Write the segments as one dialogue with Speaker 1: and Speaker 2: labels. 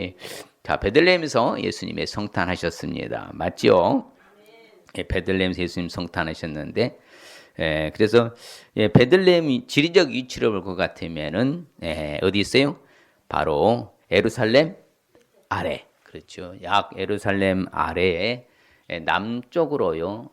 Speaker 1: 예. 자, 베들레헴에서 예수님의 성탄하셨습니다. 맞죠? 예, 베들레헴에서 예수님 성탄하셨는데, 그래서 베들레헴 지리적 위치를 볼 것 같으면은 어디 있어요? 바로 예루살렘 아래, 그렇죠. 약 예루살렘 아래에 남쪽으로요.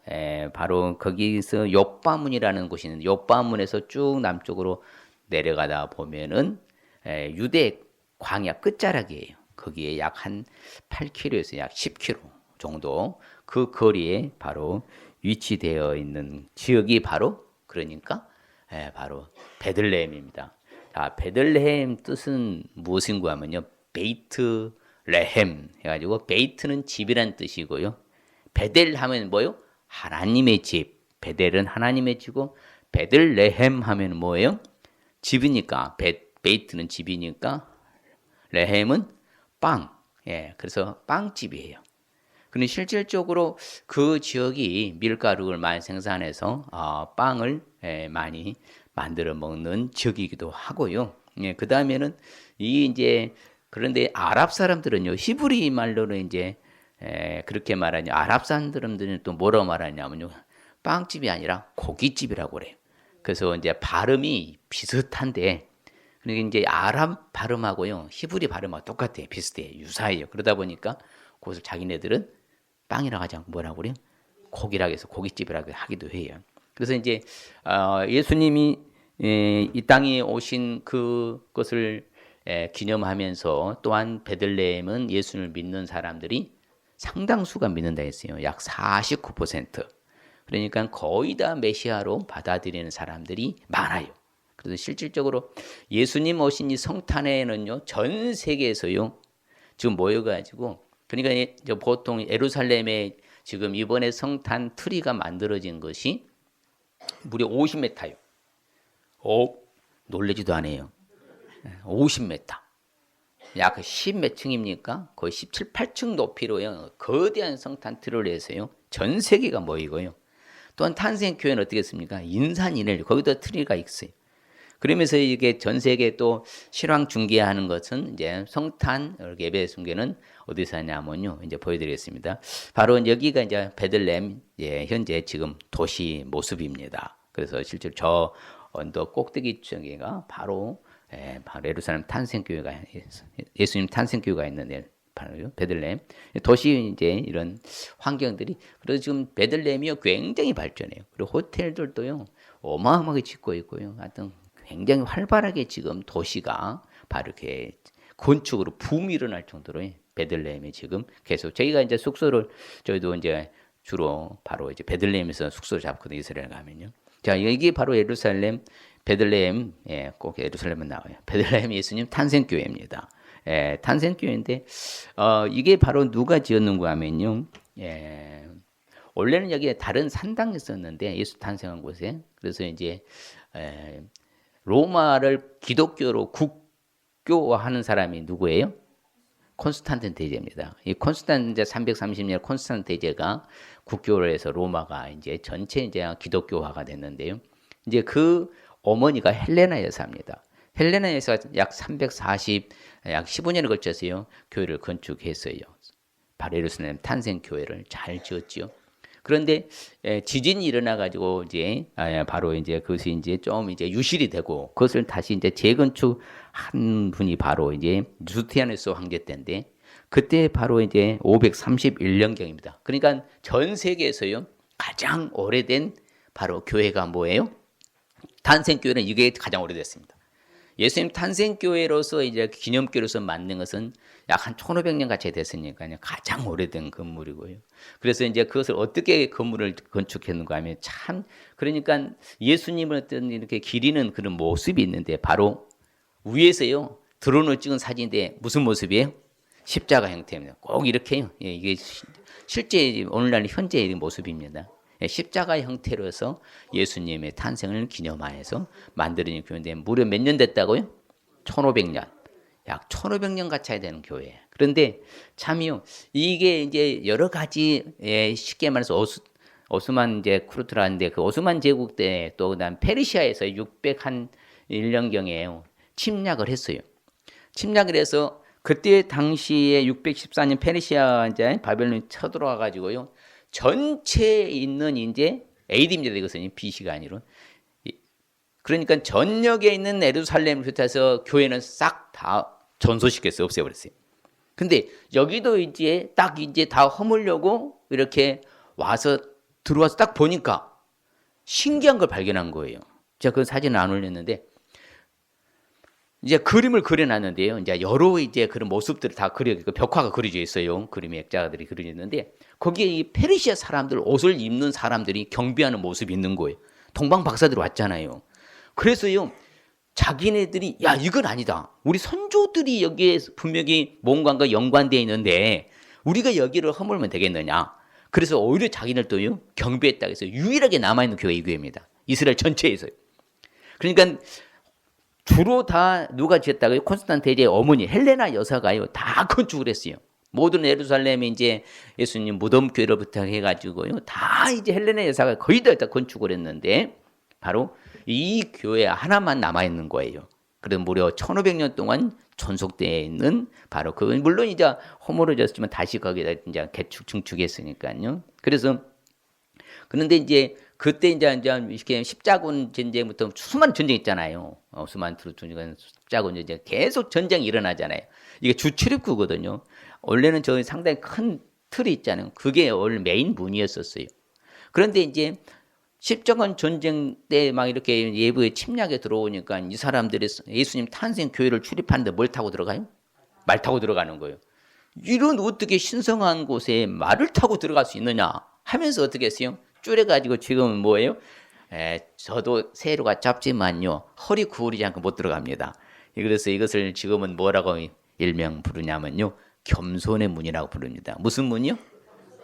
Speaker 1: 바로 거기서 욥바문이라는 곳이 있는데 욥바문에서 쭉 남쪽으로 내려가다 보면은 유대 광야 끝자락이에요. 거기에 약 한 8km에서 약 10km 정도 그 거리에 바로 위치되어 있는 지역이 바로 그러니까 바로 베들레헴입니다. 자, 베들레헴 뜻은 무엇인가 하면요. 베이트 레헴 해가지고 베이트는 집이란 뜻이고요. 베델 하면 뭐요? 하나님의 집. 베델은 하나님의 집이고 베들레헴 하면 뭐예요? 집이니까 베이트는 집이니까 레헴은 빵. 예, 그래서 빵집이에요. 근데 실질적으로 그 지역이 밀가루를 많이 생산해서 빵을 많이 만들어 먹는 지역이기도 하고요. 예, 그 다음에는 이 이제 그런데 아랍 사람들은요 히브리 말로는 이제 그렇게 말하냐 아랍 사람들은 또 뭐라고 말하냐면요 빵집이 아니라 고깃집이라고 그래요. 그래서 이제 발음이 비슷한데 그러니까 이제 아랍 발음하고요 히브리 발음하고 똑같아요. 비슷해요. 유사해요. 그러다 보니까 그것을 자기네들은 빵이라고 하지 않고 뭐라고 그래요? 고기라고 해서 고깃집이라고 하기도 해요. 그래서 이제 예수님이 이 땅에 오신 그것을 기념하면서 또한 베들레헴은 예수를 믿는 사람들이 상당수가 믿는다 했어요. 약 49%. 그러니까 거의 다 메시아로 받아들이는 사람들이 많아요. 그래서 실질적으로 예수님 오신 이 성탄에는요, 전 세계에서요, 지금 모여가지고, 그러니까 보통 예루살렘에 지금 이번에 성탄 트리가 만들어진 것이 무려 50m요. 놀라지도 않아요. 50m. 약 10몇 층입니까? 거의 17, 8층 높이로요. 거대한 성탄 트리를 해서요. 전 세계가 모이고요. 또한 탄생교회는 어떻게 했습니까? 인산인해 거기다 트리가 있어요. 그러면서 이게 전 세계 또 실황 중계하는 것은 이제 성탄 예배 중계는 어디서 하냐면요. 이제 보여드리겠습니다. 바로 여기가 이제 베들레헴 현재 지금 도시 모습입니다. 그래서 실제로 저 언덕 꼭대기 쪽에가 바로 예루살렘 탄생교회가 예수님 탄생교회가 있는데 바로 베들레헴 도시 이제 이런 환경들이 그래서 지금 베들레헴이요 굉장히 발전해요. 그리고 호텔들도요 어마어마하게 짓고 있고요. 하여튼 굉장히 활발하게 지금 도시가 바로 이렇게 건축으로 붐이 일어날 정도로 베들레헴이 지금 계속 저희가 이제 숙소를 저희도 이제 주로 바로 이제 베들레헴에서 숙소를 잡거든요. 이스라엘 가면요. 자, 이게 바로 예루살렘 베들레헴 꼭 예루살렘은 나와요. 베들레헴 예수님 탄생교회입니다. 탄생교회인데 이게 바로 누가 지었는가 하면요. 원래는 여기에 다른 산당이 있었는데 예수 탄생한 곳에 그래서 이제 로마를 기독교로 국교화하는 사람이 누구예요? 콘스탄틴 대제입니다. 이 콘스탄틴 이제 330년 콘스탄틴 대제가 국교를 해서 로마가 이제 전체 이제 기독교화가 됐는데요. 이제 그 어머니가 헬레나 여사입니다. 헬레나 여사가 약 340, 약 15년에 걸쳐서요 교회를 건축했어요. 바로 예루살렘 탄생 교회를 잘 지었지요. 그런데 지진이 일어나 가지고 이제 바로 이제 그것이 이제 좀 이제 유실이 되고 그것을 다시 이제 재건축한 분이 바로 이제 누스티아누스 황제 때인데 그때 바로 이제 531년경입니다. 그러니까 전 세계에서요 가장 오래된 바로 교회가 뭐예요? 탄생교회는 이게 가장 오래됐습니다. 예수님 탄생교회로서 이제 기념교로서 만든 것은 약 한 1500년 같이 됐으니까요. 가장 오래된 건물이고요. 그래서 이제 그것을 어떻게 건물을 건축했는가 하면 참, 그러니까 예수님을 어떤 이렇게 기리는 그런 모습이 있는데 바로 위에서요. 드론을 찍은 사진인데 무슨 모습이에요? 십자가 형태입니다. 꼭 이렇게요. 이게 실제 오늘날 현재의 모습입니다. 십자가 형태로서 예수님의 탄생을 기념하여서 만들어진 교회인데 무려 몇 년 됐다고요? 1500년. 약 1500년 같이 해야 되는 교회예요. 그런데 참이요. 이게 이제 여러 가지 쉽게 말해서 오스만 이제 쿠르트라는데 그 오스만 제국 때 또 그다음 페르시아에서 601년경에 침략을 했어요. 침략을 해서 그때 당시에 614년 페르시아 이제 바벨론이 쳐들어와 가지고요. 전체에 있는 이제 AD입니다. 이것은 BC가 아니라. 그러니까 전역에 있는 예루살렘을 비롯해서 교회는 싹 다 전소시켰어요. 없애버렸어요. 근데 여기도 이제 딱 이제 다 허물려고 이렇게 와서 들어와서 딱 보니까 신기한 걸 발견한 거예요. 제가 그 사진을 안 올렸는데 이제 그림을 그려놨는데요. 이제 여러 이제 그런 모습들을 다 벽화가 그려져 있어요. 그림의 액자들이 그려져 있는데 거기에 이 페르시아 사람들 옷을 입는 사람들이 경비하는 모습이 있는 거예요. 동방 박사들이 왔잖아요. 그래서요. 자기네들이 야 이건 아니다. 우리 선조들이 여기에 분명히 뭔가가 연관되어 있는데 우리가 여기를 허물면 되겠느냐. 그래서 오히려 자기네들도요. 경비했다 해서 유일하게 남아있는 교회가 이 교회입니다. 이스라엘 전체에서요. 그러니까 주로 다 누가 지었다고요? 콘스탄티제의 어머니 헬레나 여사가요. 다 건축을 했어요. 모든 예루살렘에 이제 예수님 무덤 교회로부터 해가지고요. 다 이제 헬레나 여사가 거의 다 건축을 했는데 바로 이 교회 하나만 남아있는 거예요. 그래서 무려 1500년 동안 존속되어 있는 바로 그 물론 이제 허물어졌지만 다시 거기다 이제 개축 증축했으니까요. 그래서 그런데 이제 그때 이제 이렇게 십자군 전쟁부터 수많은 전쟁 있잖아요. 수많은 전쟁, 십자군 전쟁 계속 전쟁이 일어나잖아요. 이게 주 출입구거든요. 원래는 저 상당히 큰 틀이 있잖아요. 그게 원래 메인 문이었었어요. 그런데 이제 십자군 전쟁 때 막 이렇게 예부에 침략에 들어오니까 이 사람들이 예수님 탄생 교회를 출입하는데 뭘 타고 들어가요? 말 타고 들어가는 거예요. 이런 어떻게 신성한 곳에 말을 타고 들어갈 수 있느냐 하면서 어떻게 했어요? 줄여가지고 지금은 뭐예요? 저도 세로가 짧지만요. 허리 구부리지 않고 못 들어갑니다. 그래서 이것을 지금은 뭐라고 일명 부르냐면요. 겸손의 문이라고 부릅니다. 무슨 문이요?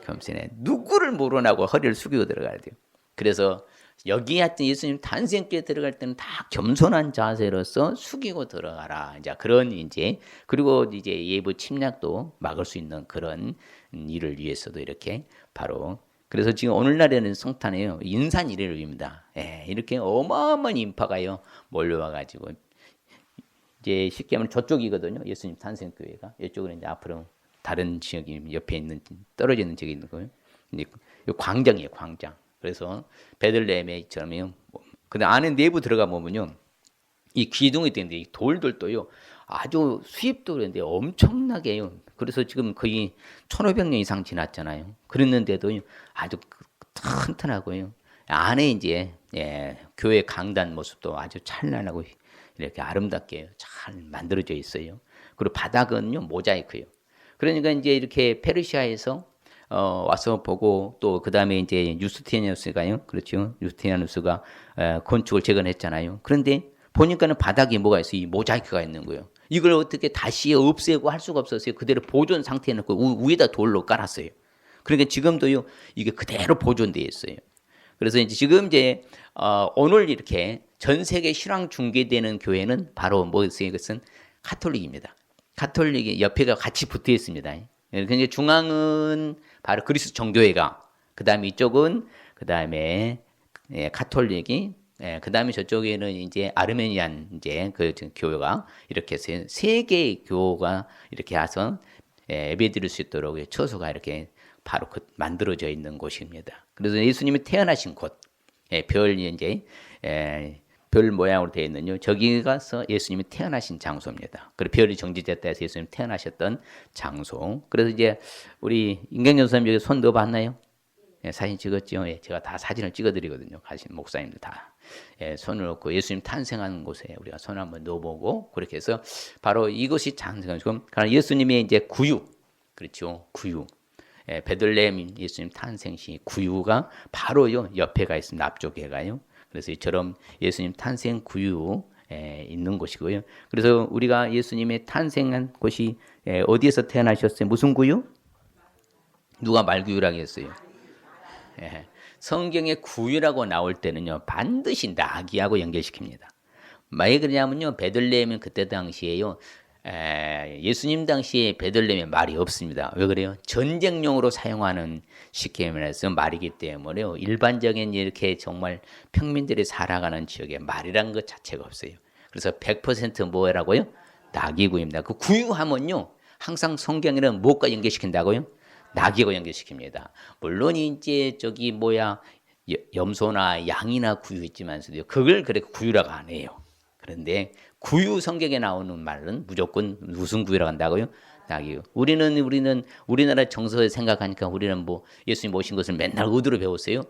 Speaker 1: 겸손의. 누구를 모르나고 허리를 숙이고 들어가야 돼요. 그래서 여기 하여튼 예수님 탄생교회 들어갈 때는 다 겸손한 자세로서 숙이고 들어가라. 이제 그런 이제 그리고 이제 예부 침략도 막을 수 있는 그런 일을 위해서도 이렇게 바로 그래서 지금 오늘날에는 성탄에요. 인산 이래로입니다. 이렇게 어마어마한 인파가요 몰려와 가지고 이제 쉽게 하면 저쪽이거든요. 예수님 탄생교회가 이쪽은 이제 앞으로 다른 지역이 옆에 있는 떨어져 있는 지역이 있는 거예요. 광장이에요, 광장. 그래서 베들레헴에처럼요. 근데 안에 내부 들어가 보면요, 이 기둥이 되는데 이 돌들도요 아주 수입돌인데 엄청나게요. 그래서 지금 거의 1,500년 이상 지났잖아요. 그랬는데도 아주 튼튼하고요. 안에 이제 교회 강단 모습도 아주 찬란하고 이렇게 아름답게 잘 만들어져 있어요. 그리고 바닥은요 모자이크예요. 그러니까 이제 이렇게 페르시아에서 와서 보고 또 그 다음에 이제 유스티니아누스가요, 그렇죠? 유스티니아누스가 건축을 재건했잖아요. 그런데 보니까는 바닥에 뭐가 있어요? 이 모자이크가 있는 거예요. 이걸 어떻게 다시 없애고 할 수가 없었어요. 그대로 보존 상태에 놓고 위에다 돌로 깔았어요. 그러니까 지금도요 이게 그대로 보존되어 있어요. 그래서 이제 지금 이제 오늘 이렇게 전 세계 신앙 중계되는 교회는 바로 뭐였어요? 이것은 카톨릭입니다. 카톨릭이 옆에가 같이 붙어 있습니다. 그러니까 중앙은 바로 그리스도 정교회가, 그 다음에 이쪽은 그 다음에 카톨릭이, 그 다음에 저쪽에는 이제 아르메니안 이제 그 교회가 이렇게 해서 세 개의 교회가 이렇게 해서 예배드릴 수 있도록 처소가 이렇게 바로 만들어져 있는 곳입니다. 그래서 예수님이 태어나신 곳, 별이 이제 별 모양으로 되어 있는요. 저기 가서 예수님이 태어나신 장소입니다. 그리고 별이 정지됐다 해서 예수님 태어나셨던 장소. 그래서 이제 우리 임경영 선생님 여기 손 넣어봤나요? 사진 찍었죠. 제가 다 사진을 찍어드리거든요. 가신 목사님들 다 손을 넣고 예수님 탄생한 곳에 우리가 손을 한번 넣어보고 그렇게 해서 바로 이것이 장소고, 그러나 예수님의 이제 구유, 그렇죠? 구유. 베들레헴 예수님 탄생시 구유가 바로요 옆에가 있습니다. 앞쪽에가요. 그래서 이처럼 예수님 탄생 구유 있는 곳이고요. 그래서 우리가 예수님의 탄생한 곳이 어디에서 태어나셨어요? 무슨 구유? 누가 말구유라고 했어요? 성경에 구유라고 나올 때는요 반드시 나귀하고 연결시킵니다. 왜 그러냐면요 베들레헴은 그때 당시에요 예수님 당시에 베들레헴에 말이 없습니다. 왜 그래요? 전쟁용으로 사용하는 쉽게 말해서 말이기 때문에요. 일반적인 이렇게 정말 평민들이 살아가는 지역에 말이라는 것 자체가 없어요. 그래서 100% 뭐라고요? 낙이 구유입니다. 그 구유하면요 항상 성경에는 무엇과 연결시킨다고요? 낙이고 연결시킵니다. 물론 이제 저기 염소나 양이나 구유했지만서도 그걸 그렇게 구유라고 안 해요. 그런데 구유 성경에 나오는 말은 무조건 무슨 구유라고 한다고요? 낙이요. 우리는 우리나라 정서에 생각하니까 우리는 예수님 오신 것을 맨날 어디로 배웠어요?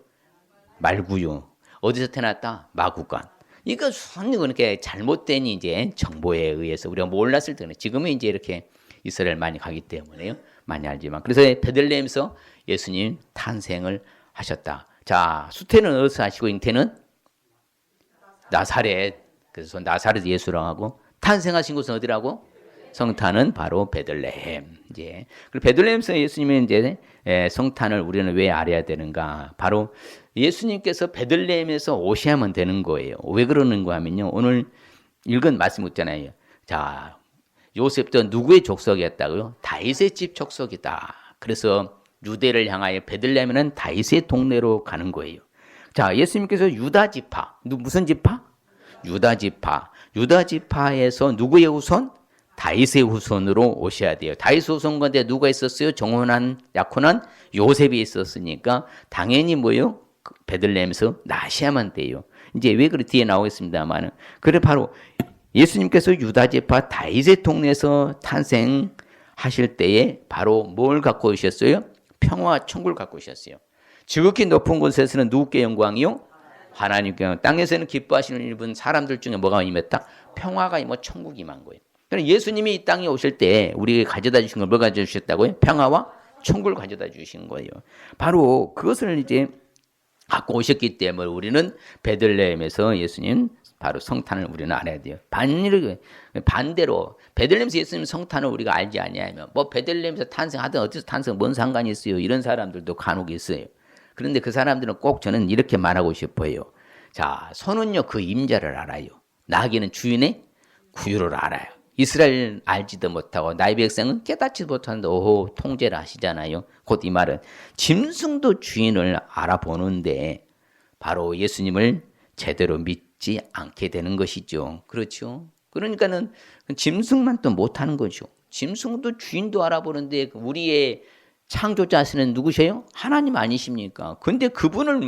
Speaker 1: 말구유. 어디서 태어났다? 마구간. 이거 완전 그렇게 잘못된 이제 정보에 의해서 우리가 몰랐을 때는 지금은 이제 이렇게 이스라엘 많이 가기 때문에요. 많이 알지만. 그래서 베들레헴에서 예수님 탄생을 하셨다. 자, 수태는 어디서 하시고 잉태는 나사렛. 그래서 나사렛 예수라고 하고 탄생하신 곳은 어디라고? 성탄은 바로 베들레헴. 이제 그리고 베들레헴에서 예수님의 이제 성탄을 우리는 왜 알아야 되는가? 바로 예수님께서 베들레헴에서 오셔야만 되는 거예요. 왜 그러는가 하면요. 오늘 읽은 말씀 있잖아요. 자, 요셉도 누구의 족속이었다고요? 다윗의 집 족속이다. 그래서 유대를 향하여 베들레헴에는 다윗의 동네로 가는 거예요. 자, 예수님께서 유다 지파, 무슨 지파? 유다 지파. 유다 지파에서 누구의 후손? 다윗의 후손으로 오셔야 돼요. 다윗의 후손 가운데 누가 있었어요? 정혼한, 약혼한 요셉이 있었으니까 당연히 뭐예요? 베들레헴에서 나셔야만 돼요. 이제 왜 그래 뒤에 나오겠습니다만은 그래 바로 예수님께서 유다 지파 다윗의 동네에서 탄생하실 때에 바로 뭘 갖고 오셨어요? 평화와 천국을 갖고 오셨어요. 지극히 높은 곳에서는 누구께 영광이요? 하나님께 영광. 땅에서는 기뻐하시는 일분 사람들 중에 뭐가 임했다? 평화가 임하고 천국이 임한 거예요. 그러니까 예수님이 이 땅에 오실 때 우리에게 가져다 주신 걸 뭐 가져다 주셨다고요? 평화와 천국을 가져다 주신 거예요. 바로 그것을 이제 갖고 오셨기 때문에 우리는 베들레헴에서 예수님 바로 성탄을 우리는 알아야 돼요. 반대로 베들레헴에서 예수님 성탄을 우리가 알지 아니하면 베들레헴에서 탄생하든 어디서 탄생 뭔 상관이 있어요. 이런 사람들도 간혹 있어요. 그런데 그 사람들은 꼭 저는 이렇게 말하고 싶어요. 자, 소는요 그 임자를 알아요. 나귀는 주인의 구유를 알아요. 이스라엘 알지도 못하고 나의 백성은 깨닫지도 못하는데 오호 통제를 하시잖아요. 곧 이 말은 짐승도 주인을 알아보는데 바로 예수님을 제대로 믿지 않게 되는 것이죠. 그렇죠? 그러니까는 짐승만 또 못하는 거죠. 짐승도 주인도 알아보는데 우리의 창조자시는 누구세요? 하나님 아니십니까? 근데 그분을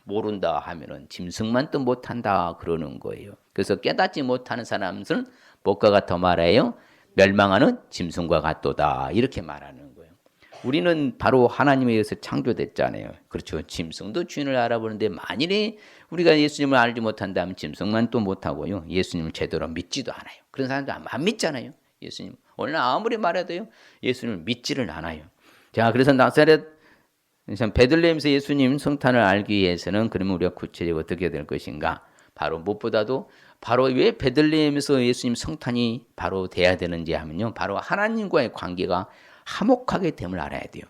Speaker 1: 모른다 하면은 짐승만 또 못한다 그러는 거예요. 그래서 깨닫지 못하는 사람들은 뭐가 같아 말해요? 멸망하는 짐승과 같도다 이렇게 말하는 거예요. 우리는 바로 하나님에 의해서 창조됐잖아요. 그렇죠. 짐승도 주인을 알아보는데 만일에 우리가 예수님을 알지 못한다면 짐승만 또 못하고요. 예수님을 제대로 믿지도 않아요. 그런 사람들 안 믿잖아요. 예수님. 오늘 아무리 말해도요. 예수님을 믿지를 않아요. 자, 그래서 나사렛 베들레헴에서 예수님 성탄을 알기 위해서는 그러면 우리가 구체적으로 어떻게 될 것인가? 바로 무엇보다도 바로 왜 베들레헴에서 예수님 성탄이 바로 돼야 되는지 하면요. 바로 하나님과의 관계가 화목하게 됨을 알아야 돼요.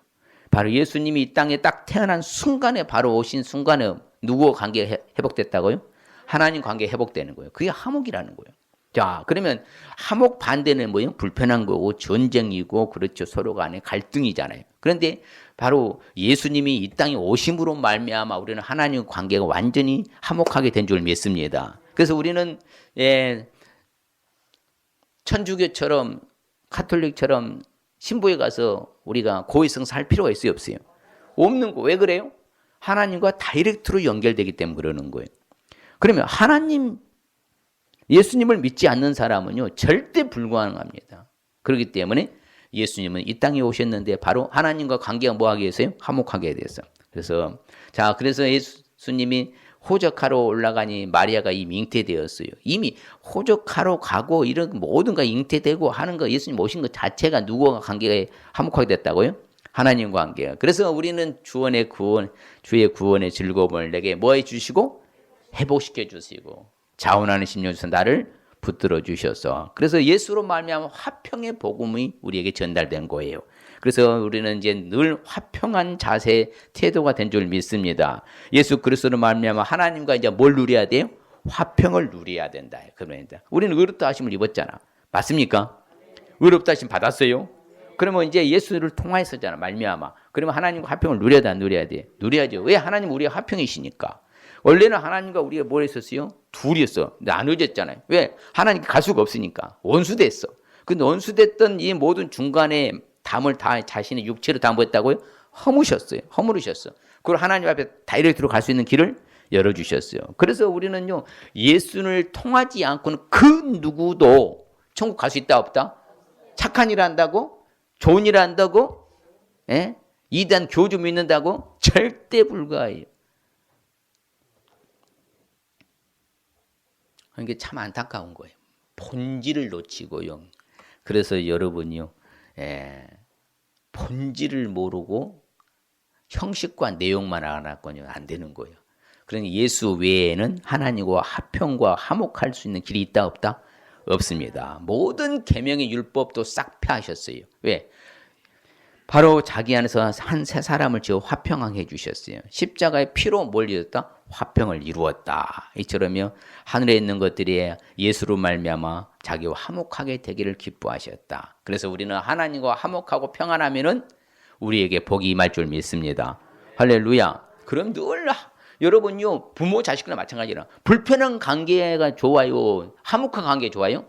Speaker 1: 바로 예수님이 이 땅에 딱 태어난 순간에 바로 오신 순간에 누구와 관계가 회복됐다고요? 하나님 관계 회복되는 거예요. 그게 화목이라는 거예요. 자, 그러면 화목 반대는 뭐예요? 불편한 거고 전쟁이고 그렇죠. 서로 간에 갈등이잖아요. 그런데 바로 예수님이 이 땅에 오심으로 말미암아 우리는 하나님 관계가 완전히 화목하게 된 줄 믿습니다. 그래서 우리는 천주교처럼 카톨릭처럼 신부에 가서 우리가 고위성 살 필요가 있어요, 없어요? 없는 거. 왜 그래요? 하나님과 다이렉트로 연결되기 때문에 그러는 거예요. 그러면 하나님 예수님을 믿지 않는 사람은요 절대 불가능합니다. 그렇기 때문에 예수님은 이 땅에 오셨는데 바로 하나님과 관계가 뭐하게 했어요? 화목하게 됐어요. 그래서 예수님이 호적하러 올라가니 마리아가 이미 잉태되었어요. 이미 호적하러 가고 이런 모든 거 잉태되고 하는 거 예수님 오신 것 자체가 누구와 관계가 화목하게 됐다고요? 하나님과 관계가. 그래서 우리는 주의 구원의 즐거움을 내게 뭐 해주시고 회복시켜 주시고 자원하는 심령 주셔서 나를 붙들어 주셔서 그래서 예수로 말미암아 화평의 복음이 우리에게 전달된 거예요. 그래서 우리는 이제 늘 화평한 자세 태도가 된 줄 믿습니다. 예수 그리스도로 말미암아 하나님과 이제 뭘 누려야 돼요? 화평을 누려야 된다. 그러니까 우리는 의롭다 하심을 입었잖아. 맞습니까? 의롭다 하심 받았어요. 그러면 이제 예수를 통하였었잖아. 말미암아. 그러면 하나님과 화평을 누려야 돼. 누려야죠. 왜? 하나님 우리가 화평이시니까. 원래는 하나님과 우리가 뭘 했었어요? 둘이었어. 나눠졌잖아요. 왜? 하나님께 갈 수가 없으니까. 원수됐어. 그 논수됐던 이 모든 중간에 담을 다 자신의 육체로 담보했다고요? 허물으셨어. 그걸 하나님 앞에 다이렉트로 갈 수 있는 길을 열어주셨어요. 그래서 우리는요, 예수를 통하지 않고는 그 누구도 천국 갈 수 있다 없다? 착한 일 한다고? 좋은 일 한다고? 예? 이단 교주 믿는다고? 절대 불가해요. 이게 참 안타까운 거예요. 본질을 놓치고요. 그래서 여러분이요, 본질을 모르고 형식과 내용만 알았거든요. 안 되는 거예요. 그러니 예수 외에는 하나님과 화평과 화목할 수 있는 길이 있다 없다? 없습니다. 모든 계명의 율법도 싹 폐하셨어요. 왜? 바로 자기 안에서 한 세 사람을 지어 화평하게 해주셨어요. 십자가의 피로 뭘 이뤘다? 화평을 이루었다. 이처럼요, 하늘에 있는 것들이 예수로 말미암아 자기와 화목하게 되기를 기뻐하셨다. 그래서 우리는 하나님과 화목하고 평안하면은 우리에게 복이 임할 줄 믿습니다. 할렐루야. 그럼 늘 여러분요, 부모 자식이나 마찬가지라 불편한 관계가 좋아요? 화목한 관계 좋아요?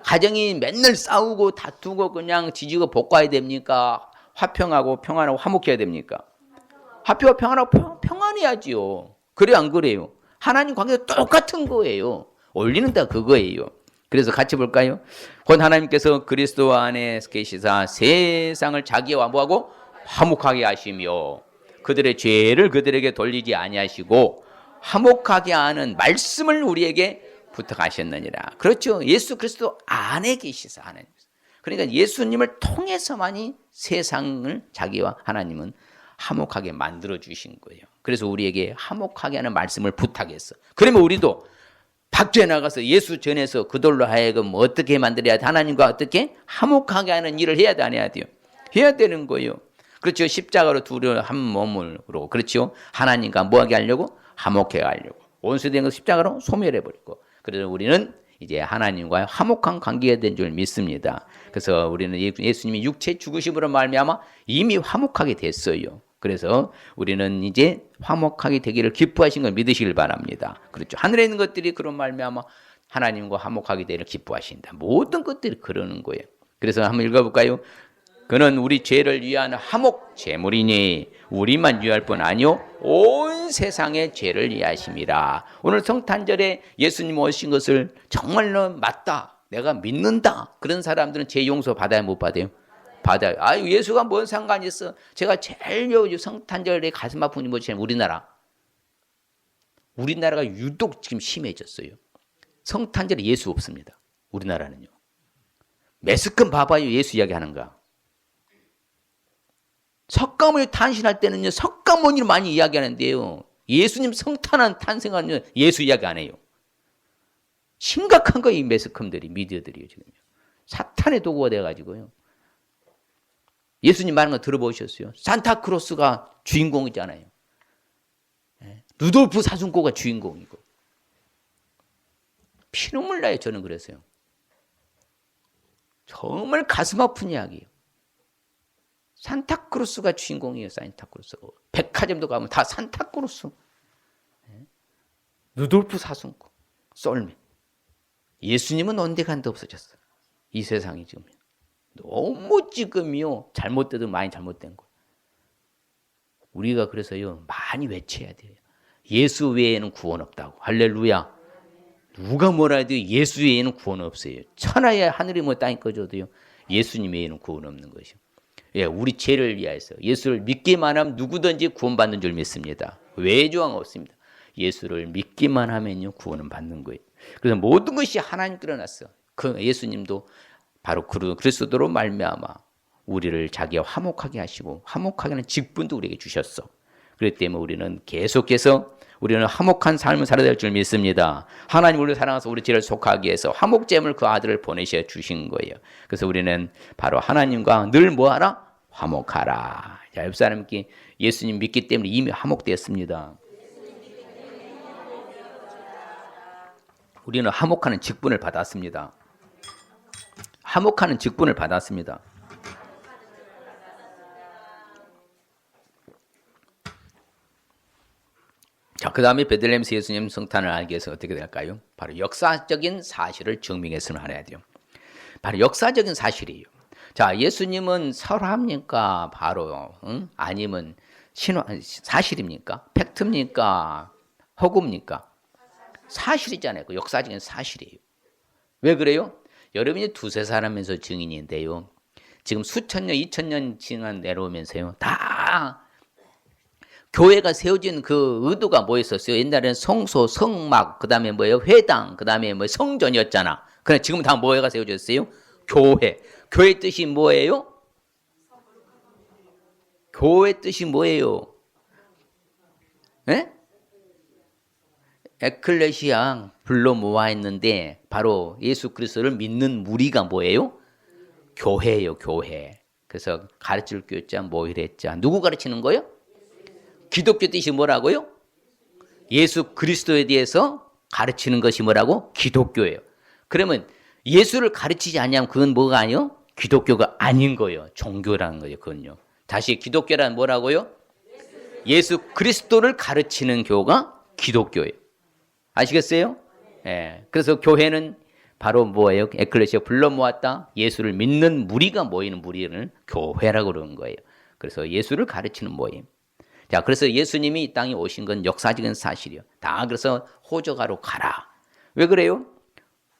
Speaker 1: 가정이 맨날 싸우고 다투고 그냥 지지고 볶아야 됩니까? 화평하고 평안하고 화목해야 됩니까? 화평하고 평안하고 평안해야지요. 그래 안 그래요? 하나님 관계도 똑같은 거예요. 올리는 다 그거예요. 그래서 같이 볼까요? 곧 하나님께서 그리스도 안에 계시사 세상을 자기와 뭐하고 화목하게 하시며 그들의 죄를 그들에게 돌리지 아니하시고 화목하게 하는 말씀을 우리에게 부탁하셨느니라. 그렇죠. 예수 그리스도 안에 계시사 하나님. 그러니까 예수님을 통해서만이 세상을 자기와 하나님은 화목하게 만들어 주신 거예요. 그래서 우리에게 화목하게 하는 말씀을 부탁했어. 그러면 우리도 밖에 나가서 예수 전에서 그들로 하여금 어떻게 만들어야 돼? 하나님과 어떻게 화목하게 하는 일을 해야 돼? 안 해야 돼요? 해야 되는 거예요. 그렇죠. 십자가로 둘을 한 몸으로, 그렇죠. 하나님과 뭐하게 하려고? 화목해 하려고. 원수된 것 십자가로 소멸해 버리고. 그래서 우리는 이제 하나님과 화목한 관계가 된 줄 믿습니다. 그래서 우리는 예수님이 육체 죽으심으로 말미암아 이미 화목하게 됐어요. 그래서 우리는 이제 화목하게 되기를 기뻐하신 걸 믿으시길 바랍니다. 그렇죠. 하늘에 있는 것들이 그런 말미암아 하나님과 화목하게 되기를 기뻐하신다. 모든 것들이 그러는 거예요. 그래서 한번 읽어볼까요? 그는 우리 죄를 위한 화목 제물이니 우리만 위할 뿐 아니요 온 세상의 죄를 위하심이라. 오늘 성탄절에 예수님 오신 것을 정말로 맞다, 내가 믿는다, 그런 사람들은 죄 용서 받아야 못 받아요? 받아요. 아유, 예수가 뭔 상관이 있어. 제가 제일 성탄절에 가슴 아픈 뭐지? 우리나라가 유독 지금 심해졌어요. 성탄절에 예수 없습니다. 우리나라는요. 매스컴 봐봐요. 예수 이야기하는가. 석가모니 탄신할 때는요, 석가모니를 많이 이야기하는데요, 예수님 성탄한 탄생하는 예수 이야기 안 해요. 심각한 거예요, 이 매스컴들이, 미디어들이요, 지금요. 사탄의 도구가 돼가지고요. 예수님 말하는 거 들어보셨어요? 산타크로스가 주인공이잖아요. 루돌프 사슴고가 주인공이고. 피눈물 나요, 저는 그랬어요. 정말 가슴 아픈 이야기예요. 산타크로스가 주인공이에요. 산타크로스. 백화점도 가면 다 산타크로스. 루돌프 사슴고, 썰매. 예수님은 온데간데 없어졌어요. 이 세상이 지금 너무 지금요 잘못돼도 많이 잘못된 거예요. 우리가 그래서요 많이 외쳐야 돼요. 예수 외에는 구원 없다고. 할렐루야. 누가 뭐라 해도 예수 외에는 구원 없어요. 천하에 하늘이 뭐 땅이 꺼져도요 예수님 외에는 구원 없는 것이요. 예, 우리 죄를 위하여서 예수를 믿기만 하면 누구든지 구원받는 줄 믿습니다. 외조항 없습니다. 예수를 믿기만 하면요 구원은 받는 거예요. 그래서 모든 것이 하나님 끌어놨어. 그 예수님도 바로 그리스도로 말미암아 우리를 자기와 화목하게 하시고 화목하게 하는 직분도 우리에게 주셨어. 그렇기 때문에 우리는 계속해서 우리는 화목한 삶을 살아야 될 줄 믿습니다. 하나님 우리를 사랑해서 우리 죄를 속하기 위해서 화목제물 그 아들을 보내셔 주신 거예요. 그래서 우리는 바로 하나님과 늘 뭐하라? 화목하라. 자, 옆 사람께 예수님 믿기 때문에 이미 화목되었습니다. 우리는 화목하는 직분을 받았습니다. 화목하는 직분을 받았습니다. 자, 그 다음에 베들레헴에서 예수님 성탄을 알기 위해서 어떻게 될까요? 바로 역사적인 사실을 증명했으면 해야 돼요. 바로 역사적인 사실이에요. 자, 예수님은 설화입니까? 바로 아니면 사실입니까? 팩트입니까? 허구입니까? 사실이잖아요. 그 역사적인 사실이에요. 왜 그래요? 여러분이 두세 사람에서 증인인데요. 지금 수천 년, 2000년 지난 내려오면서요. 다 교회가 세워진 그 의도가 뭐였었어요? 옛날에는 성소, 성막, 그 다음에 뭐예요? 회당, 그 다음에 뭐 성전이었잖아. 그러나 지금은 다 뭐가 세워졌어요? 교회. 교회 뜻이 뭐예요? 교회 뜻이 뭐예요? 예? 에클레시아 불러 모아 있는데 바로 예수 그리스도를 믿는 무리가 뭐예요? 교회예요, 교회. 그래서 가르칠 교자, 모이랬자. 누구 가르치는 거예요? 기독교 뜻이 뭐라고요? 예수 그리스도에 대해서 가르치는 것이 뭐라고? 기독교예요. 그러면 예수를 가르치지 않냐면 그건 뭐가 아니요? 기독교가 아닌 거예요. 종교라는 거예요. 그건요. 다시 기독교란 뭐라고요? 예수 그리스도를 가르치는 교가 기독교예요. 아시겠어요? 예. 그래서 교회는 바로 뭐예요? 에클레시아 불러 모았다. 예수를 믿는 무리가 모이는 무리를 교회라고 그러는 거예요. 그래서 예수를 가르치는 모임. 자, 그래서 예수님이 이 땅에 오신 건 역사적인 사실이요. 다 그래서 호적하러 가라. 왜 그래요?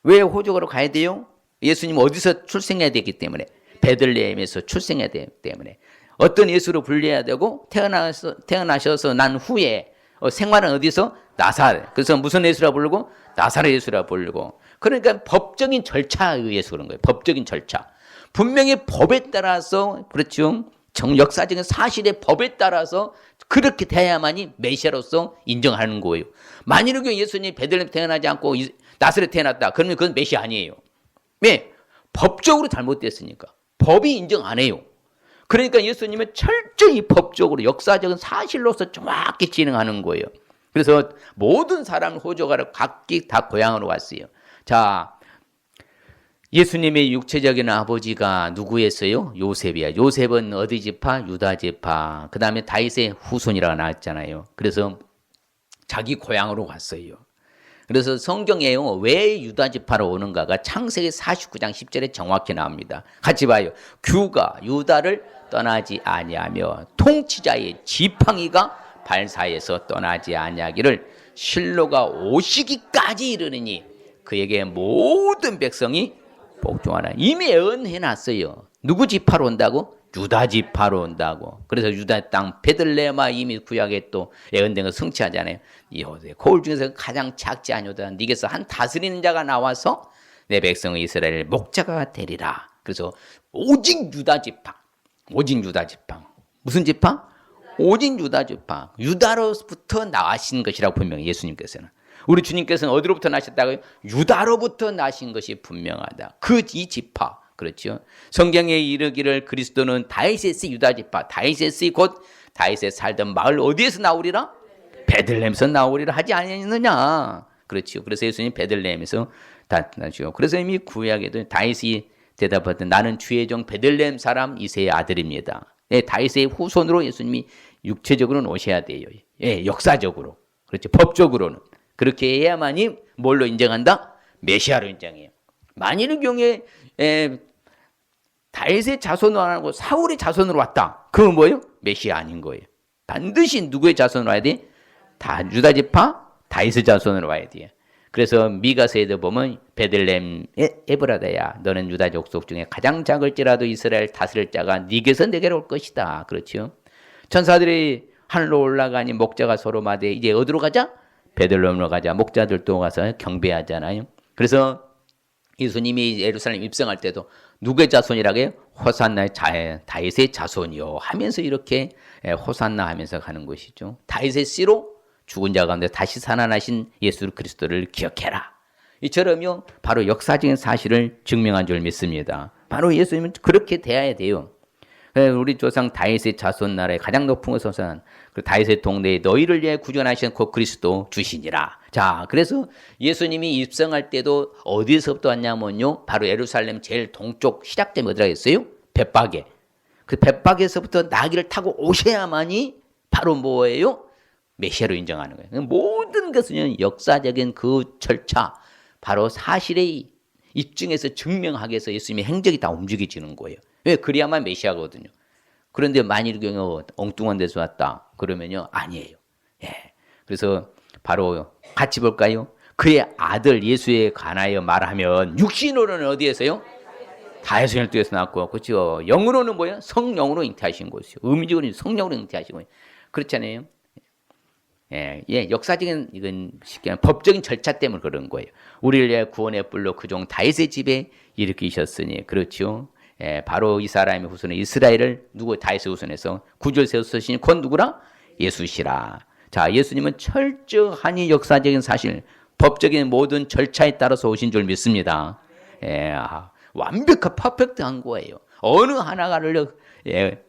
Speaker 1: 왜 호적하러 가야 돼요? 예수님 어디서 출생해야 되기 때문에. 베들레헴에서 출생해야 되기 때문에. 어떤 예수로 불려야 되고 태어나셔서 난 후에 생활은 어디서? 나사렛. 그래서 무슨 예수라 부르고? 나사렛 예수라 부르고. 그러니까 법적인 절차에 의해서 그런 거예요. 법적인 절차. 분명히 법에 따라서 그렇죠. 역사적인 사실의 법에 따라서 그렇게 돼야만이 메시아로서 인정하는 거예요. 만일에 예수님이 베들레헴 태어나지 않고 나사렛 태어났다. 그러면 그건 메시아 아니에요. 왜? 법적으로 잘못됐으니까. 법이 인정 안 해요. 그러니까 예수님은 철저히 법적으로 역사적인 사실로서 정확히 진행하는 거예요. 그래서 모든 사람을 호적하러 각기 다 고향으로 왔어요. 자, 예수님의 육체적인 아버지가 누구였어요? 요셉이야. 요셉은 어디 지파? 유다 지파. 그 다음에 다윗의 후손이라고 나왔잖아요. 그래서 자기 고향으로 갔어요. 그래서 성경에요. 왜 유다 지파로 오는가가 창세기 49장 10절에 정확히 나옵니다. 같이 봐요. 규가 유다를 떠나지 아니하며 통치자의 지팡이가 발사에서 떠나지 아니하기를 실로가 오시기까지 이르느니 그에게 모든 백성이 복종하라. 이미 예언해놨어요. 누구 지파로 온다고? 유다 지파로 온다고. 그래서 유다 땅 베들레헴아 이미 구약에 또 예언된 거 성취하잖아요. 여호대 거울 중에서 가장 작지 아니오다. 네게서 한 다스리는 자가 나와서 내 백성 이스라엘 목자가 되리라. 그래서 오직 유다 지파. 오직 유다 지파. 무슨 지파? 오직 유다 지파. 유다로부터 나신 것이라고 분명히 예수님께서는. 우리 주님께서는 어디로부터 나셨다고요? 유다로부터 나신 것이 분명하다. 이 지파. 그렇죠. 성경에 이르기를 그리스도는 다윗의 씨 유다 지파. 다윗의 씨 곧 다윗의 살던 마을 어디에서 나오리라? 베들레헴에서 나오리라 하지 아니했느냐. 그렇죠. 그래서 예수님 베들레헴에서 나타나죠. 그래서 이미 구약에도 다윗이 대답하던 나는 주의 종 베들레헴 사람 이새의 아들입니다. 예, 다윗의 후손으로 예수님이 육체적으로는 오셔야 돼요. 예, 역사적으로. 그렇죠. 법적으로는. 그렇게 해야만이 뭘로 인정한다? 메시아로 인정해요. 만일의 경우에 다윗의 자손으로 안 하고 사울의 자손으로 왔다. 그건 뭐예요? 메시아 아닌 거예요. 반드시 누구의 자손으로 와야 돼? 다 유다 지파 다윗의 자손으로 와야 돼요. 그래서 미가서에도 보면 베들레헴 에브라다야 너는 유다 족속 중에 가장 작을지라도 이스라엘 다스릴 자가 네게서 내게로 올 것이다. 그렇죠? 천사들이 하늘로 올라가니 목자가 서로 말하되 이제 어디로 가자? 베들레헴으로 가자. 목자들도 가서 경배하잖아요. 그래서 예수님이 예루살렘 입성할 때도 누구의 자손이라고 해요? 호산나의 다윗의 자손이요 하면서 이렇게 호산나 하면서 가는 것이죠. 다윗의 씨로 죽은 자 가운데 다시 살아나신 예수 그리스도를 기억해라. 이처럼요 바로 역사적인 사실을 증명한 줄 믿습니다. 바로 예수님은 그렇게 대해야 돼요. 우리 조상 다윗의 자손 나라의 가장 높은 것은 그 다윗의 동네에 너희를 위해 구원하신 곧 그리스도 주시니라. 자, 그래서 예수님이 입성할 때도 어디서부터 왔냐면요, 바로 예루살렘 제일 동쪽 시작점이 어디라 했어요? 벳박에. 그 벳박에서부터 나귀를 타고 오셔야만이 바로 뭐예요? 메시아로 인정하는 거예요. 모든 것은 역사적인 그 절차, 바로 사실의 입증해서 증명하기 위해서 예수님의 행적이 다 움직여지는 거예요. 왜? 그래야만 메시아거든요. 그런데 만일 경우 엉뚱한 데서 왔다 그러면요 아니에요. 예. 그래서 바로 같이 볼까요? 그의 아들 예수에 관하여 말하면 육신으로는 어디에서요? 다윗의 혈통에서 나왔고, 그렇죠? 영으로는 뭐예요? 성령으로 잉태하신 것이요. 의미적으로 성령으로 잉태하신 거예요. 그렇잖아요. 예, 역사적인 이건 쉽게 말하면 법적인 절차 때문에 그런 거예요. 우리를 위해 구원의 뿔로 그 종 다윗의 집에 일으키셨으니, 그렇죠? 예, 바로 이 사람의 후손은 이스라엘을 누구 다윗의 후손에서 구주를 세우시니 곧 누구라? 예수시라. 자, 예수님은 철저하니 역사적인 사실, 법적인 모든 절차에 따라서 오신 줄 믿습니다. 예, 완벽한 퍼펙트한 거예요. 어느 하나를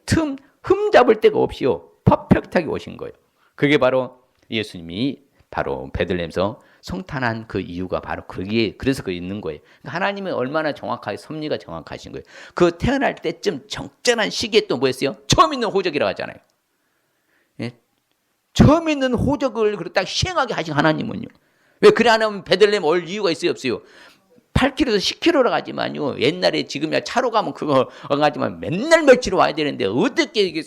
Speaker 1: 흠 잡을 데가 없이요. 퍼펙트하게 오신 거예요. 그게 바로 예수님이 바로 베들레헴에서 성탄한 그 이유가 바로 그게 그래서 그 있는 거예요. 하나님은 얼마나 정확하게 섭리가 정확하신 거예요. 그 태어날 때쯤 적절한 시기에 또 뭐였어요? 처음 있는 호적이라고 하잖아요. 예? 처음 있는 호적을 딱 시행하게 하신 하나님은요. 왜 그래 안 하면 베들레헴 올 이유가 있어요, 없어요? 8km에서 10km로 가지만요. 옛날에 지금이야 차로 가면 그거 가지만 맨날 며칠 와야 되는데 어떻게 이게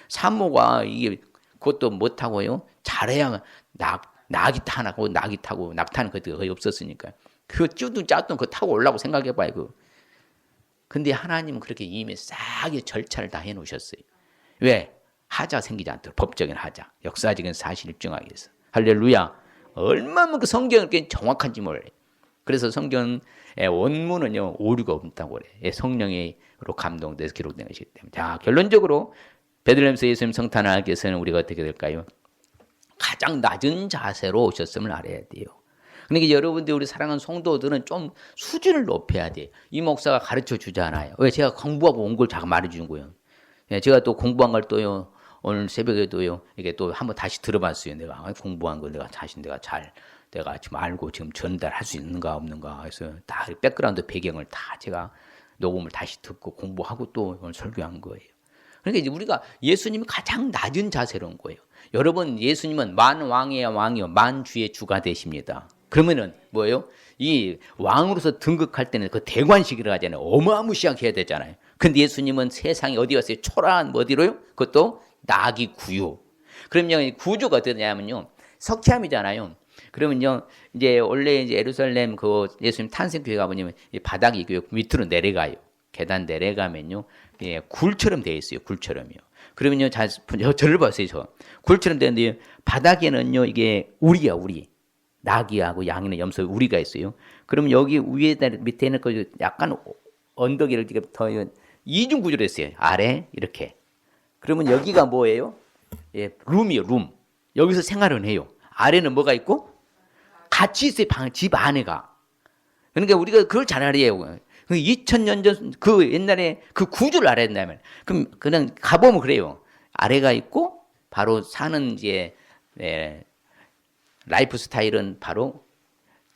Speaker 1: 산모가 이게 그것도 못 하고요. 잘해야 낙이 타고 낙타는 그때 거의 없었으니까 그 쭈둥 짜둥 그거 타고 올라고 생각해봐요. 그. 근데 하나님은 그렇게 이미 싹 절차를 다 해놓으셨어요. 왜? 하자가 생기지 않도록 법적인 하자, 역사적인 사실 입증하기 위해서. 할렐루야. 얼마나 그 성경은 그렇게 정확한지 몰라요. 그래서 성경 원문은요 오류가 없다고 그래요. 성령으로 감동돼서 기록된 것이기 때문에. 자, 결론적으로 베들레헴에서 예수님 성탄을 하기 위해서는 우리가 어떻게 될까요? 가장 낮은 자세로 오셨음을 알아야 돼요. 그러니까 여러분들 우리 사랑하는 성도들은 좀 수준을 높여야 돼요. 이 목사가 가르쳐 주잖아요. 왜? 제가 공부하고 온 걸 자꾸 말해주는 거예요. 제가 또 공부한 걸 또요 오늘 새벽에도요 이게 또 한번 다시 들어봤어요. 내가 공부한 걸 내가 지금 알고 지금 전달할 수 있는가 없는가 해서 다 백그라운드 배경을 다 제가 녹음을 다시 듣고 공부하고 또 오늘 설교한 거예요. 그러니까 이제 우리가 예수님이 가장 낮은 자세로 온 거예요. 여러분 예수님은 만 왕의 왕이요 만 주의 주가 되십니다. 그러면은 뭐예요? 이 왕으로서 등극할 때는 그 대관식이라고 하잖아요. 어마무시하게 해야 되잖아요. 근데 예수님은 세상에 어디 갔어요? 초라한 어디로요? 그것도 낙이 구유. 그러면 구주가 어떻게 되냐면요. 석회암이잖아요. 그러면요, 이제 원래 이제 예루살렘 그 예수님 탄생교회 가보면 바닥이 그 밑으로 내려가요. 계단 내려가면요, 굴처럼 되어 있어요. 굴처럼요. 그러면요, 저를 보세요. 저 굴처럼 되는데 바닥에는요, 이게 우리야, 우리. 낙이하고 양이나 염소 우리가 있어요. 그러면 여기 위에다 밑에는 그 약간 언덕이를 더 이중 구조로 했어요. 아래 이렇게. 그러면 여기가 뭐예요? 예, 룸이요, 룸. 여기서 생활은 해요. 아래는 뭐가 있고? 같이 있어요, 집 안에가. 그러니까 우리가 그걸 잘 알아야 해요. 2000년 전 그 옛날에 그 구조를 알아야 된다면. 그럼 그냥 가보면 그래요. 아래가 있고, 바로 사는 이제, 라이프 스타일은 바로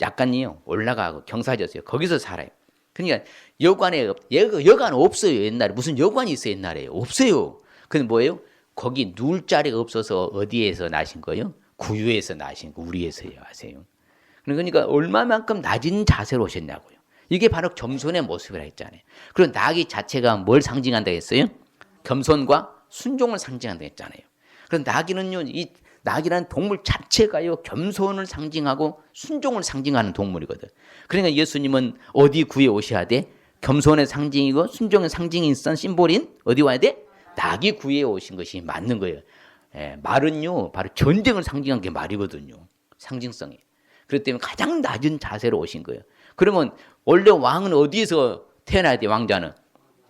Speaker 1: 약간요, 올라가고 경사졌어요. 거기서 살아요. 그러니까 여관 없어요, 옛날에. 무슨 여관이 있어요, 옛날에. 없어요. 근데 뭐예요? 거기 누울 자리가 없어서 어디에서 나신 거예요? 구유에서 나신 거, 우리에서요, 아세요? 그러니까 얼마만큼 낮은 자세로 오셨냐고요. 이게 바로 겸손의 모습이라 했잖아요. 그리고 낙이 자체가 뭘 상징한다 했어요? 겸손과 순종을 상징한다 했잖아요. 그럼 낙이는요, 이 낙이라는 동물 자체가요, 겸손을 상징하고 순종을 상징하는 동물이거든. 그러니까 예수님은 어디 구에 오셔야 돼? 겸손의 상징이고 순종의 상징이 있던 심볼인 어디 와야 돼? 낙이 구에 오신 것이 맞는 거예요. 말은요, 바로 전쟁을 상징한 게 말이거든요. 상징성이. 그렇기 때문에 가장 낮은 자세로 오신 거예요. 그러면 원래 왕은 어디에서 태어나야 돼? 왕자는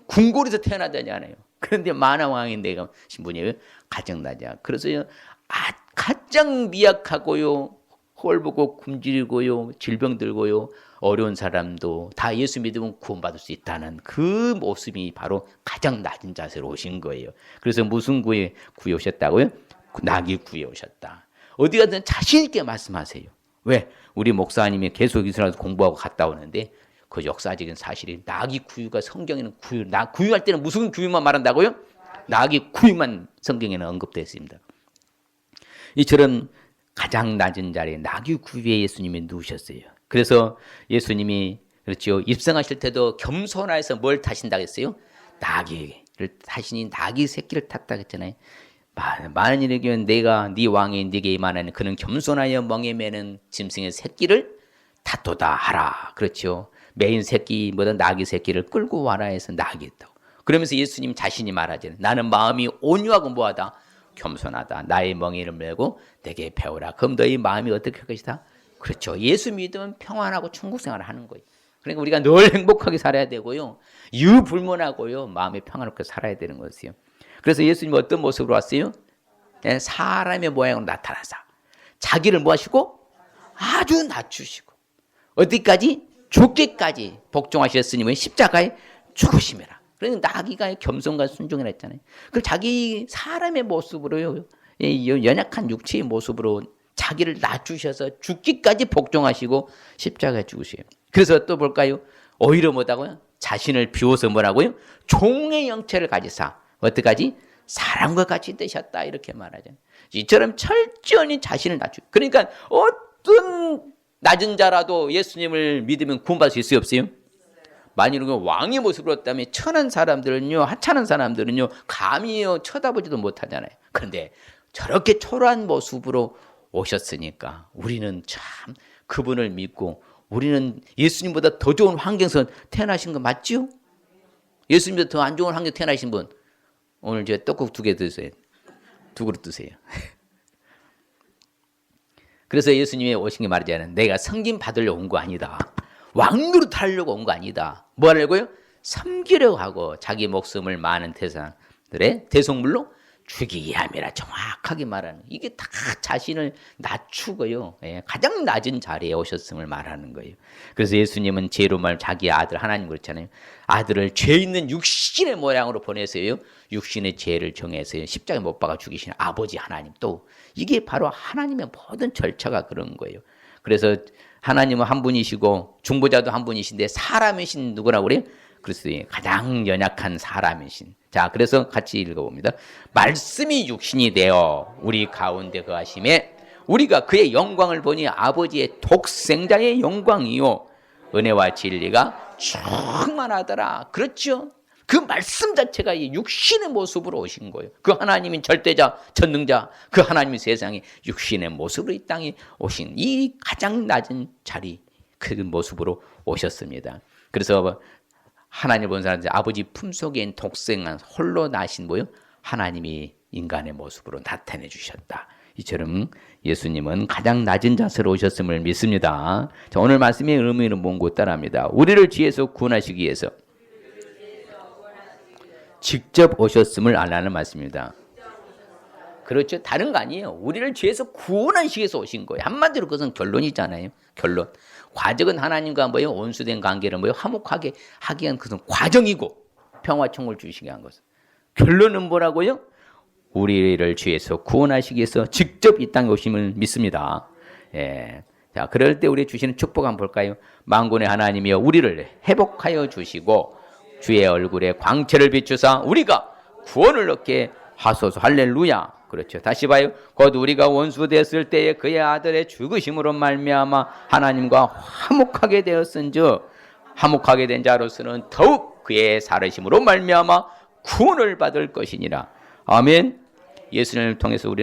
Speaker 1: 궁궐에서 태어나야 되잖아요. 그런데 만화 왕인데 신분이에요. 가장 낮아. 그래서요, 가장 미약하고요, 헐벗고 굶주리고요, 질병 들고요, 어려운 사람도 다 예수 믿으면 구원받을 수 있다는 그 모습이 바로 가장 낮은 자세로 오신 거예요. 그래서 무슨 구에 오셨다고요? 낙이 구에 오셨다. 어디 가든 자신 있게 말씀하세요. 왜? 우리 목사님이 계속 이스라엘에서 공부하고 갔다 오는데 그 역사적인 사실이 낙이 구유가 성경에는 구유할 때는 무슨 구유만 말한다고요? 낙이 구유만 성경에는 언급되어 있습니다. 이처럼 가장 낮은 자리에 낙이 구유에 예수님이 누우셨어요. 그래서 예수님이 그렇죠. 입성하실 때도 겸손하여서 뭘 타신다고 했어요? 나귀를 타시니 나귀 새끼를 탔다 했잖아요. 만일 이르기는 내가 네 왕이 네게 임하나니 그는 겸손하여 멍에 매는 짐승의 새끼를 탔도다 하라. 그렇죠. 매인 새끼보다 나귀 새끼를 끌고 와라 해서 나귀 했다고. 그러면서 예수님 자신이 말하잖아요. 나는 마음이 온유하고 뭐하다? 겸손하다. 나의 멍에를 메고 내게 배우라. 그럼 너희 마음이 어떻게 할 것이다? 그렇죠. 예수 믿으면 평안하고 천국 생활을 하는 거예요. 그러니까 우리가 늘 행복하게 살아야 되고요. 유불문하고요. 마음이 평안하게 살아야 되는 것이요. 그래서 예수님은 어떤 모습으로 왔어요? 사람의 모양으로 나타나서 자기를 뭐 하시고? 아주 낮추시고 어디까지? 죽기까지 복종하셨으니 십자가에 죽으심이라. 그러니까 나귀가 겸손과 순종이라 했잖아요. 그럼 자기 사람의 모습으로요. 연약한 육체의 모습으로 자기를 낮추셔서 죽기까지 복종하시고 십자가에 죽으세요. 그래서 또 볼까요? 오히려 뭐다고요? 자신을 비워서 뭐라고요? 종의 형체를 가지사 어떡하지? 사람과 같이 되셨다 이렇게 말하죠. 이처럼 철저히 자신을 낮추. 그러니까 어떤 낮은 자라도 예수님을 믿으면 구원받을 수 있어요, 없어요? 만일 왕의 모습으로 했다면 천한 사람들은요, 하찮은 사람들은요, 감히요 쳐다보지도 못하잖아요. 그런데 저렇게 초라한 모습으로 오셨으니까 우리는 참 그분을 믿고 우리는 예수님보다 더 좋은 환경에서 태어나신 거 맞죠? 예수님보다 더 안 좋은 환경에서 태어나신 분 오늘 저 떡국 2개 드세요. 2그릇 드세요. 그래서 예수님이 오신 게 말이잖아요. 내가 섬김 받으려고 온 거 아니다. 왕노릇 하려고 온 거 아니다. 뭐 하려고요? 섬기려고 하고 자기 목숨을 많은 태상들의 대속물로 주기 위함이라 정확하게 말하는 이게 다 자신을 낮추고요. 가장 낮은 자리에 오셨음을 말하는 거예요. 그래서 예수님은 죄로 말 자기 아들 하나님 그렇잖아요. 아들을 죄 있는 육신의 모양으로 보내서요. 육신의 죄를 정해서요. 십자가에 못 박아 죽이신 아버지 하나님 또 이게 바로 하나님의 모든 절차가 그런 거예요. 그래서 하나님은 한 분이시고 중보자도 한 분이신데 사람이신 누구라고 그래요? 그리스도의 가장 연약한 사람이신. 자, 그래서 같이 읽어봅니다. 말씀이 육신이 되어 우리 가운데 거하심에 우리가 그의 영광을 보니 아버지의 독생자의 영광이요 은혜와 진리가 충만하더라. 그렇죠? 그 말씀 자체가 이 육신의 모습으로 오신 거예요. 그 하나님인 절대자, 전능자, 그 하나님이 세상에 육신의 모습으로 이 땅에 오신 이 가장 낮은 자리, 그 모습으로 오셨습니다. 그래서 하나님을 본 사람들 아버지 품속에 있는 독생한 홀로 나신 뭐요? 하나님이 인간의 모습으로 나타내 주셨다. 이처럼 예수님은 가장 낮은 자세로 오셨음을 믿습니다. 자, 오늘 말씀의 의미는 뭔고 따라합니다. 우리를 죄에서 구원하시기 위해서 직접 오셨음을 알라는 말씀입니다. 그렇죠. 다른 거 아니에요. 우리를 죄에서 구원하시기 위해서 오신 거예요. 한마디로 그것은 결론이잖아요. 결론. 과정은 하나님과 뭐예요? 온수된 관계를 뭐예요? 화목하게 하기 위한 그것은 과정이고 평화총을 주시게 한 것은. 결론은 뭐라고요? 우리를 죄에서 구원하시기 위해서 직접 이 땅에 오심을 믿습니다. 예. 자, 그럴 때 우리 주시는 축복 한번 볼까요? 만군의 하나님이여 우리를 회복하여 주시고 주의 얼굴에 광채를 비추사 우리가 구원을 얻게 하소서. 할렐루야. 그렇죠. 다시 봐요. 곧 우리가 원수 됐을 때에 그의 아들의 죽으심으로 말미암아 하나님과 화목하게 되었은즉 화목하게 된 자로서는 더욱 그의 살으심으로 말미암아 구원을 받을 것이니라. 아멘. 예수님을 통해서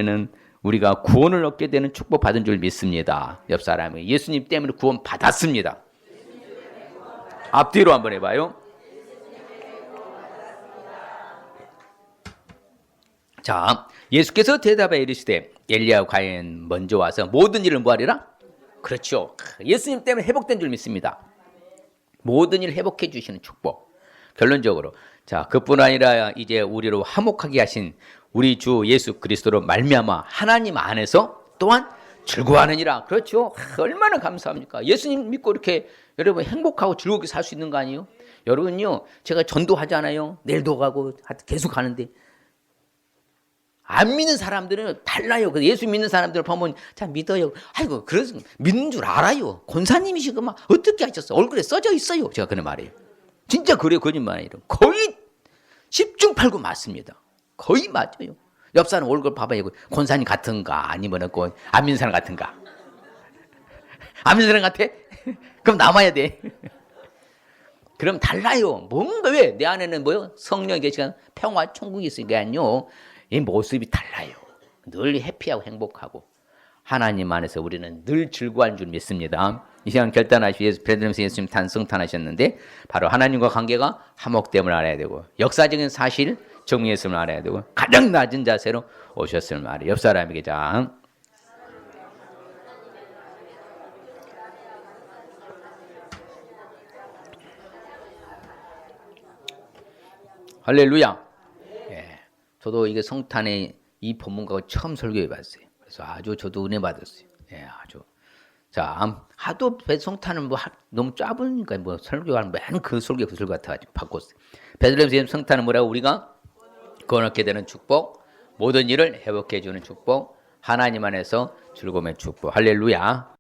Speaker 1: 우리가 구원을 얻게 되는 축복 받은 줄 믿습니다. 옆 사람이 예수님 때문에 구원 받았습니다. 앞뒤로 한번 해봐요. 자, 예수께서 대답하여 이르시되 엘리야가 과연 먼저 와서 모든 일을 뭐하리라? 그렇죠. 예수님 때문에 회복된 줄 믿습니다. 모든 일을 회복해 주시는 축복. 결론적으로 자, 그뿐 아니라 이제 우리로 화목하게 하신 우리 주 예수 그리스도로 말미암아 하나님 안에서 또한 즐거워하느니라. 그렇죠. 얼마나 감사합니까? 예수님 믿고 이렇게 여러분 행복하고 즐겁게 살 수 있는 거 아니에요? 여러분요, 제가 전도하잖아요. 내일도 가고 계속 가는데 안 믿는 사람들은 달라요. 예수 믿는 사람들을 보면 자 믿어요. 아이고 그래서 믿는 줄 알아요. 권사님이시구만 어떻게 하셨어? 얼굴에 써져 있어요. 제가 그런 말이에요. 진짜 그래요. 거짓말이에요. 거의 10중 8구 맞습니다. 거의 맞아요. 옆 사람 얼굴 봐봐요. 권사님 같은가 아니면 안 믿는 사람 같은가? 안 믿는 사람 같아? 그럼 남아야 돼. 그럼 달라요. 뭔가 왜? 내 안에는 뭐요? 성령이 계시간 평화 천국이 있으니까요. 이 모습이 달라요. 늘 해피하고 행복하고 하나님 안에서 우리는 늘 즐거워하는 줄 믿습니다. 이 시간 결단하시고 베들레헴에서 예수님 성탄하셨는데 바로 하나님과 관계가 화목됨을 알아야 되고 역사적인 사실 정리했음을 알아야 되고 가장 낮은 자세로 오셨음을 말해요. 옆 사람에게 자 할렐루야. 예. 저도 이게 성탄에 이 본문과 처음 설교해 봤어요. 그래서 아주 저도 은혜 받았어요. 예, 아주. 자, 하도 성탄은 뭐 너무 짧으니까 뭐 설교하는 맨 그 설교 같아가지고 바꿨어요. 베들레헴 성탄은 뭐라고? 우리가 거넣게 되는 축복, 모든 일을 회복해 주는 축복, 하나님 안에서 즐거움의 축복. 할렐루야.